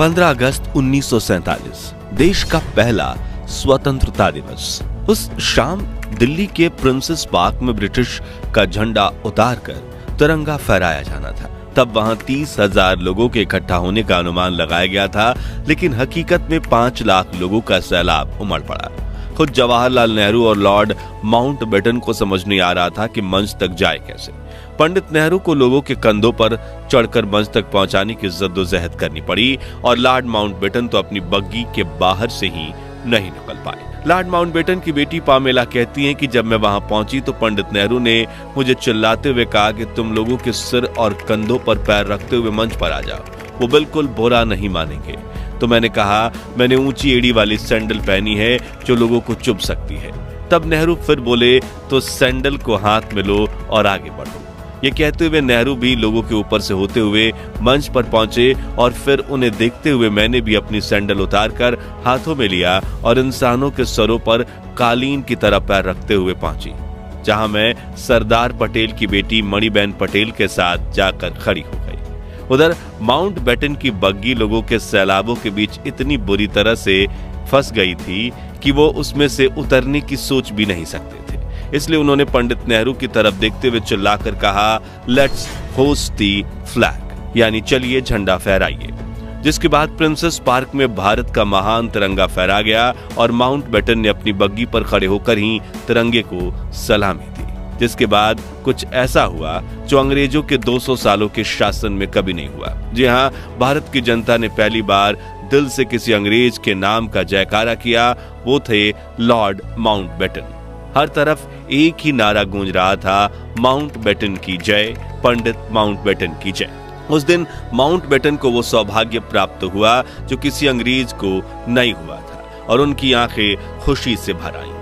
15 अगस्त 1947 देश का पहला स्वतंत्रता दिवस। उस शाम दिल्ली के प्रिंसेस पार्क में ब्रिटिश का झंडा उतारकर तिरंगा फहराया जाना था। तब वहां 30,000 लोगों के इकट्ठा होने का अनुमान लगाया गया था, लेकिन हकीकत में 5 लाख लोगों का सैलाब उमड़ पड़ा। खुद जवाहरलाल नेहरू और लॉर्ड माउंटबेटन को समझ नहीं आ रहा था कि मंच तक जाए कैसे। पंडित नेहरू को लोगों के कंधों पर चढ़कर मंच तक पहुंचाने की जद्दोजहद करनी पड़ी और लॉर्ड माउंटबेटन तो अपनी बग्गी के बाहर से ही नहीं निकल पाए। लॉर्ड माउंटबेटन की बेटी पामेला कहती हैं कि जब मैं वहां पहुंची तो पंडित नेहरू ने मुझे चिल्लाते हुए कहा कि तुम लोगों के सिर और कंधों पर पैर रखते हुए मंच पर आ जाओ। वो बिल्कुल बुरा नहीं मानेंगे। तो मैंने कहा, मैंने ऊंची एड़ी वाली सैंडल पहनी है जो लोगों को चुभ सकती है। तब नेहरू फिर बोले, तो सैंडल को हाथ में लो और आगे बढ़ो। ये कहते हुए नेहरू भी लोगों के ऊपर से होते हुए मंच पर पहुंचे और फिर उन्हें देखते हुए मैंने भी अपनी सैंडल उतारकर हाथों में लिया और इंसानों के सरों पर कालीन की तरह पैर रखते हुए पहुंची, जहां मैं सरदार पटेल की बेटी मणिबेन पटेल के साथ जाकर खड़ी हो गई। उधर माउंटबेटन की बग्गी लोगों के सैलाबों के बीच इतनी बुरी तरह से फंस गई थी कि वो उसमें से उतरने की सोच भी नहीं सकते थे। इसलिए उन्होंने पंडित नेहरू की तरफ देखते हुए चिल्लाकर कहा, लेट्स होस्ट दी फ्लैग, यानी चलिए झंडा फहराइए। जिसके बाद प्रिंसेस पार्क में भारत का महान तिरंगा फहरा गया और माउंटबेटन ने अपनी बग्गी पर खड़े होकर ही तिरंगे को सलामी दी। जिसके बाद कुछ ऐसा हुआ जो अंग्रेजों के 200 सालों के शासन में कभी नहीं हुआ। जी हाँ, भारत की जनता ने पहली बार दिल से किसी अंग्रेज के नाम का जयकारा किया। वो थे लॉर्ड माउंटबेटन। हर तरफ एक ही नारा गूंज रहा था, माउंटबेटन की जय, पंडित माउंटबेटन की जय। उस दिन माउंटबेटन को वो सौभाग्य प्राप्त हुआ जो किसी अंग्रेज को नहीं हुआ था और उनकी आंखें खुशी से भर आईं।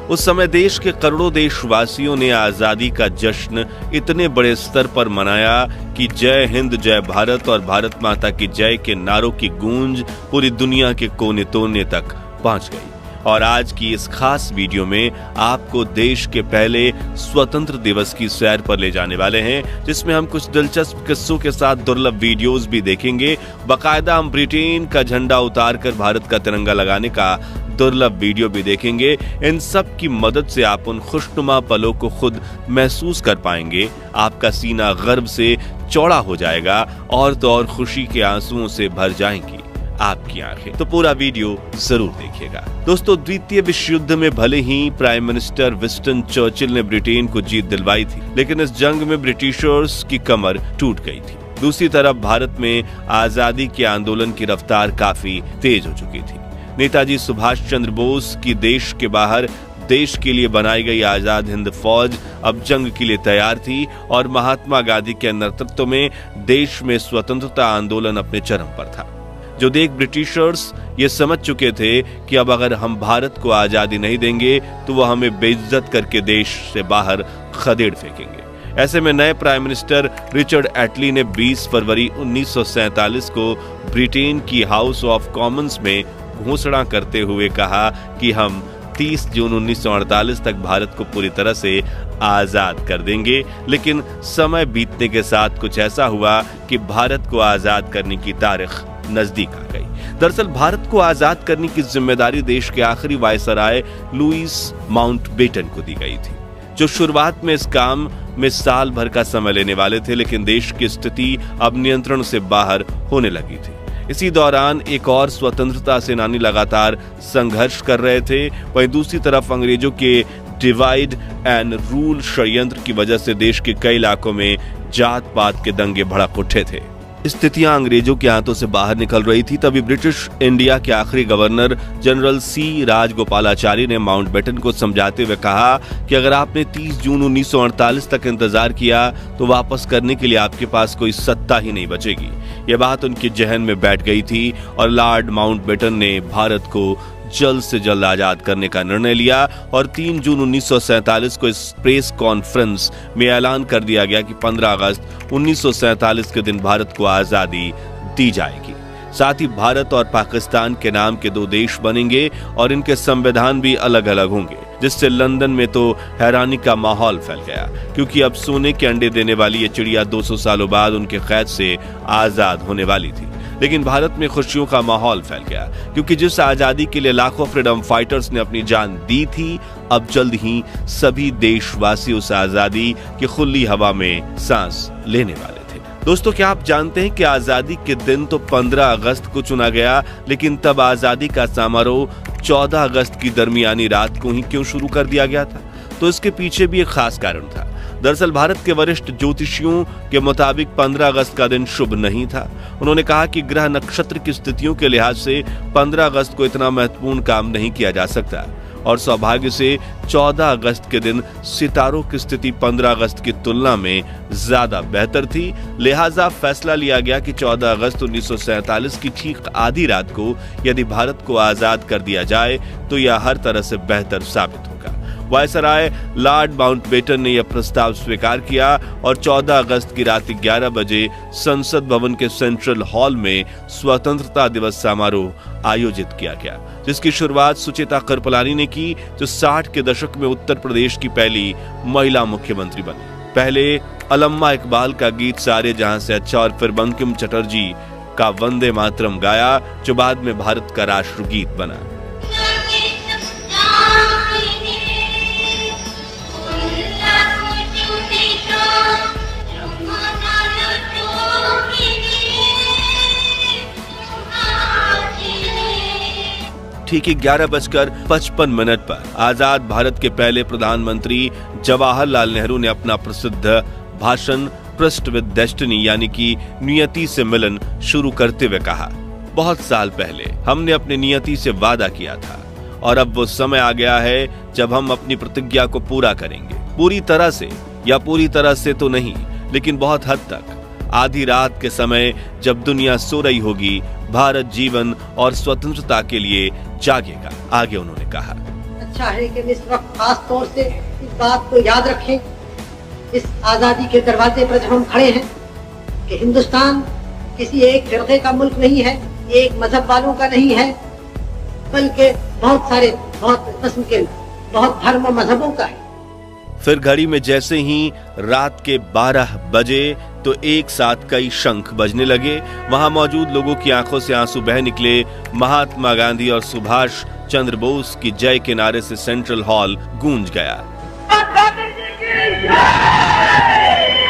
उस समय देश के करोड़ों देशवासियों ने आजादी का जश्न इतने बड़े स्तर पर मनाया कि जय हिंद जय भारत और भारत माता की जय के नारों की गूंज पूरी दुनिया के कोने कोने तक पहुंच गई। और आज की इस खास वीडियो में आपको देश के पहले स्वतंत्र दिवस की सैर पर ले जाने वाले हैं, जिसमें हम कुछ दिलचस्प किस्सों के साथ दुर्लभ वीडियोस भी देखेंगे। बाकायदा हम ब्रिटेन का झंडा उतारकर भारत का तिरंगा लगाने का दुर्लभ वीडियो भी देखेंगे। इन सब की मदद से आप उन खुशनुमा पलों को खुद महसूस कर पाएंगे। आपका सीना गर्व से चौड़ा हो जाएगा और तो और खुशी के आंसुओं से भर जाएंगी आपकी आंखें। तो पूरा वीडियो जरूर देखिएगा। दोस्तों, द्वितीय विश्व युद्ध में भले ही प्राइम मिनिस्टर विंस्टन चर्चिल ने ब्रिटेन को जीत दिलवाई थी, लेकिन इस जंग में ब्रिटिशर्स की कमर टूट गई थी। दूसरी तरफ भारत में आजादी के आंदोलन की रफ्तार काफी तेज हो चुकी थी। नेताजी सुभाष चंद्र बोस की देश के बाहर देश के लिए बनाई गई आजाद हिंद फौज अब जंग के लिए तैयार थी और महात्मा गांधी के नेतृत्व में देश में स्वतंत्रता आंदोलन अपने चरम पर था। जो देख ब्रिटिशर्स ये समझ चुके थे कि अब अगर हम भारत को आजादी नहीं देंगे तो वो हमें बेइज्जत करके देश से बाहर खदेड़ फेंकेंगे। ऐसे में नए प्राइम मिनिस्टर रिचर्ड एटली ने 20 फरवरी 1947 को ब्रिटेन की हाउस ऑफ कॉमन्स में घोषणा करते हुए कहा कि हम 30 जून 1948 तक भारत को पूरी तरह से आजाद कर देंगे। लेकिन समय बीतने के साथ कुछ ऐसा हुआ कि भारत को आजाद करने की तारीख नजदीक आ गई। दरअसल भारत को आजाद करने की जिम्मेदारी देश के आखिरी वायसराय लुईस माउंटबेटन को दी गई थी, जो शुरुआत में इस काम में साल भर का समय लेने वाले थे। लेकिन देश की स्थिति अब नियंत्रण से बाहर होने लगी थी। इसी दौरान एक और स्वतंत्रता सेनानी लगातार संघर्ष कर रहे थे। वहीं दूसरी तरफ अंग्रेजों के डिवाइड एंड रूल षड्यंत्र की वजह से देश के कई इलाकों में जात पात के दंगे भड़क उठे थे। स्थितियां अंग्रेजों के हाथों से बाहर निकल रही थी। तभी ब्रिटिश इंडिया के आखिरी गवर्नर जनरल सी राजगोपालाचारी ने माउंटबेटन को समझाते हुए कहा कि अगर आपने 30 जून 1948 तक इंतजार किया तो वापस करने के लिए आपके पास कोई सत्ता ही नहीं बचेगी। यह बात उनके जहन में बैठ गई थी और लॉर्ड माउंटबेटन ने भारत को जल्द से जल्द आजाद करने का निर्णय लिया और 3 जून 1947 को इस प्रेस कॉन्फ्रेंस में ऐलान कर दिया गया कि 15 अगस्त 1947 के दिन भारत को आजादी दी जाएगी। साथ ही भारत और पाकिस्तान के नाम के 2 देश बनेंगे और इनके संविधान भी अलग अलग होंगे, जिससे लंदन में तो हैरानी का माहौल फैल गया, क्योंकि अब सोने के अंडे देने वाली ये चिड़िया 200 सालों बाद उनके कैद से आजाद होने वाली थी। लेकिन भारत में खुशियों का माहौल फैल गया, क्योंकि जिस आजादी के लिए लाखों फ्रीडम फाइटर्स ने अपनी जान दी थी, अब जल्द ही सभी देशवासी उस आजादी की खुली हवा में सांस लेने वाले थे। दोस्तों, क्या आप जानते हैं कि आजादी के दिन तो 15 अगस्त को चुना गया, लेकिन तब आजादी का समारोह 14 अगस्त की दरमियानी रात को ही क्यों शुरू कर दिया गया था? तो इसके पीछे भी एक खास कारण था। दरअसल भारत के वरिष्ठ ज्योतिषियों के मुताबिक 15 अगस्त का दिन शुभ नहीं था। उन्होंने कहा कि ग्रह नक्षत्र की स्थितियों के लिहाज से 15 अगस्त को इतना महत्वपूर्ण काम नहीं किया जा सकता, और सौभाग्य से 14 अगस्त के दिन सितारों की स्थिति 15 अगस्त की तुलना में ज्यादा बेहतर थी। लिहाजा फैसला लिया गया कि 14 अगस्त 1947 की ठीक आधी रात को यदि भारत को आजाद कर दिया जाए तो यह हर तरह से बेहतर साबित होगा। वायसराय लॉर्ड माउंटबेटन ने यह प्रस्ताव स्वीकार किया और 14 अगस्त की रात 11 बजे संसद भवन के सेंट्रल हॉल में स्वतंत्रता दिवस समारोह आयोजित किया गया, जिसकी शुरुआत सुचेता कृपलानी ने की, जो 60 के दशक में उत्तर प्रदेश की पहली महिला मुख्यमंत्री बनी। पहले अल्लामा इकबाल का गीत सारे जहां से अच्छा और फिर बंकिम चटर्जी का वंदे मातरम गाया, जो बाद में भारत का राष्ट्रगीत बना। ठीक 11:55 पर आजाद भारत के पहले प्रधानमंत्री जवाहरलाल नेहरू ने अपना प्रसिद्ध भाषण ट्रस्ट विद डेस्टिनी यानी कि नियति से मिलन शुरू करते हुए कहा, बहुत साल पहले हमने अपनी नियति से वादा किया था और अब वो समय आ गया है जब हम अपनी प्रतिज्ञा को पूरा करेंगे। पूरी तरह से या पूरी तरह से तो नहीं, लेकिन बहुत हद तक। आधी रात के समय जब दुनिया सो रही होगी, भारत जीवन और स्वतंत्रता के लिए जागेगा, आगे उन्होंने कहा। अच्छा है कि इस वक्त खास तौर से इस बात को याद रखें, इस आजादी के दरवाजे पर जब हम खड़े हैं, कि हिंदुस्तान किसी एक फिरके का मुल्क नहीं है, एक मजहब वालों का नहीं है, बल्कि बहुत सारे बहुत किस्म के बहुत धर्म और मजहबों का है। फिर घड़ी में जैसे ही रात के 12 बजे तो एक साथ कई शंख बजने लगे। वहां मौजूद लोगों की आंखों से आंसू बह निकले। महात्मा गांधी और सुभाष चंद्र बोस की जय के नारे से सेंट्रल हॉल गूंज गया।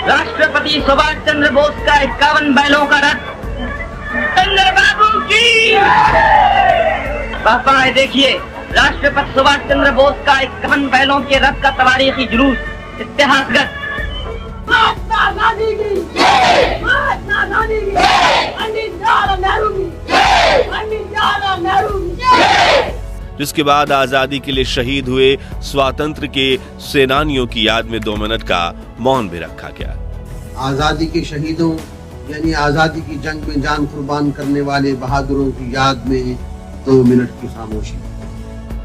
राष्ट्रपति सुभाष चंद्र बोस का 51 बैलों का रथ चंद्रबाबू की पापा देखिए, राष्ट्रपति सुभाष चंद्र बोस का 51 बैलों के रथ का तवारीखी जुलूस इतिहासगत। महात्मा गांधी की जय, महात्मा गांधी की जय, पंडित जवाहरलाल नेहरू की जय, पंडित जवाहरलाल नेहरू की जय। जिसके बाद आजादी के लिए शहीद हुए स्वातंत्र्य के सेनानियों की याद में 2 मिनट का मौन भी रखा गया। आजादी के शहीदों यानी आजादी की जंग में जान कुर्बान करने वाले बहादुरों की याद में 2 मिनट की खामोशी।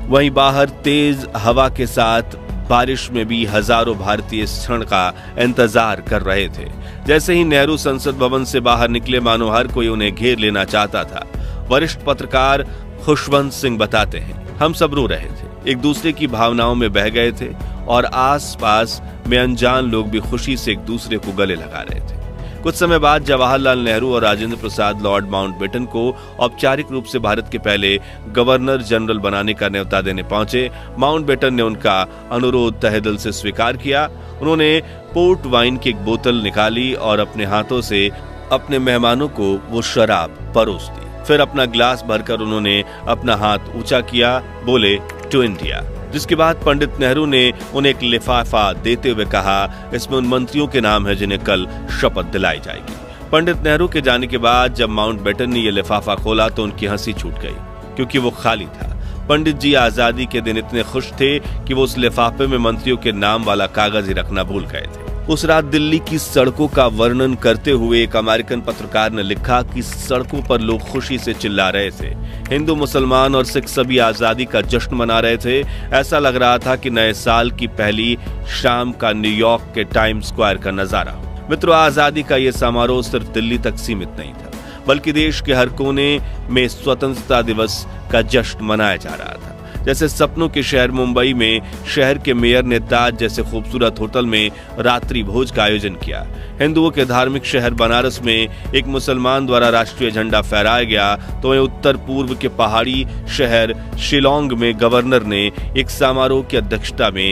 वहीं बाहर तेज हवा के साथ बारिश में भी हजारों भारतीय इस क्षण का इंतजार कर रहे थे। जैसे ही नेहरू संसद भवन से बाहर निकले, मानो हर कोई उन्हें घेर लेना चाहता था। वरिष्ठ पत्रकार खुशवंत सिंह बताते हैं, हम सब रो रहे थे, एक दूसरे की भावनाओं में बह गए थे और आसपास में अनजान लोग भी खुशी से एक दूसरे को गले लगा रहे थे। कुछ समय बाद जवाहरलाल नेहरू और राजेंद्र प्रसाद लॉर्ड माउंटबेटन को औपचारिक रूप से भारत के पहले गवर्नर जनरल बनाने का न्योता देने पहुंचे। माउंटबेटन ने उनका अनुरोध तहे दिल से स्वीकार किया। उन्होंने पोर्ट वाइन की एक बोतल निकाली और अपने हाथों से अपने मेहमानों को वो शराब परोस दी। फिर अपना गिलास भरकर उन्होंने अपना हाथ ऊंचा किया, बोले टू इंडिया। जिसके बाद पंडित नेहरू ने उन्हें एक लिफाफा देते हुए कहा, इसमें उन मंत्रियों के नाम है जिन्हें कल शपथ दिलाई जाएगी। पंडित नेहरू के जाने के बाद जब माउंटबेटन ने यह लिफाफा खोला तो उनकी हंसी छूट गई, क्योंकि वो खाली था। पंडित जी आजादी के दिन इतने खुश थे कि वो उस लिफाफे में मंत्रियों के नाम वाला कागज ही रखना भूल गए थे। उस रात दिल्ली की सड़कों का वर्णन करते हुए एक अमेरिकन पत्रकार ने लिखा कि सड़कों पर लोग खुशी से चिल्ला रहे थे। हिंदू, मुसलमान और सिख सभी आजादी का जश्न मना रहे थे। ऐसा लग रहा था कि नए साल की पहली शाम का न्यूयॉर्क के टाइम स्क्वायर का नजारा। मित्रों, आजादी का ये समारोह सिर्फ दिल्ली तक सीमित नहीं था, बल्कि देश के हर कोने में स्वतंत्रता दिवस का जश्न मनाया जा रहा था। जैसे सपनों के शहर मुंबई में शहर के मेयर ने ताज जैसे खूबसूरत होटल में रात्रि भोज का आयोजन किया। हिंदुओं के धार्मिक शहर बनारस में एक मुसलमान द्वारा राष्ट्रीय झंडा फहराया गया, तो वहीं उत्तर पूर्व के पहाड़ी शहर शिलोंग में गवर्नर ने एक समारोह की अध्यक्षता में